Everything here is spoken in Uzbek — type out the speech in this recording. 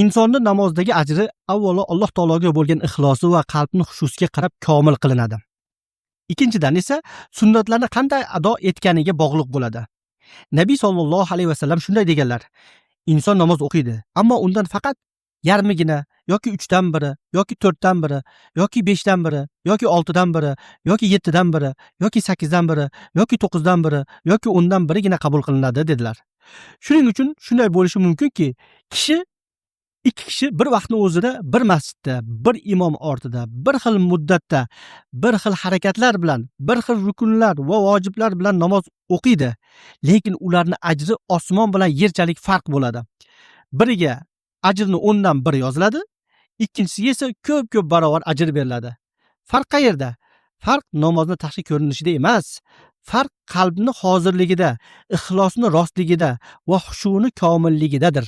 insonni namozdagi ajri avvalo Alloh taologa bo'lgan ixlosi va qalbni xushusiga qarab komil qilinadi. Ikkinchidan esa sunnatlarni qanday ado etganiga bog'liq bo'ladi. Nabiy sollallohu alayhi vasallam shunday deganlar: inson namoz o'qiydi, ammo undan faqat yarmigina yoki 3dan biri yoki 4dan biri yoki 5dan biri yoki 6dan biri yoki 7dan biri yoki 8dan biri yoki 9dan biri yoki 10dan birigina qabul qilinadi dedilar. Shuning uchun shunday bo'lishi mumkinki, ikki kishi bir vaqtning o'zida bir masjidda, bir imom ortida, bir xil muddatda, bir xil harakatlar bilan, bir xil rukunlar va vojiblar bilan namoz o'qiydi, lekin ularning ajri osmon bilan yerchalik farq bo'ladi. Biriga ajrni 10dan 1 yoziladi, ikkinchisiga esa ko'p barobar ajr beriladi. Farq qayerda? Farq namozni tashqi ko'rinishida emas, farq qalbni hozirligida, ixlosni rostligida va xushuni komilligidadir.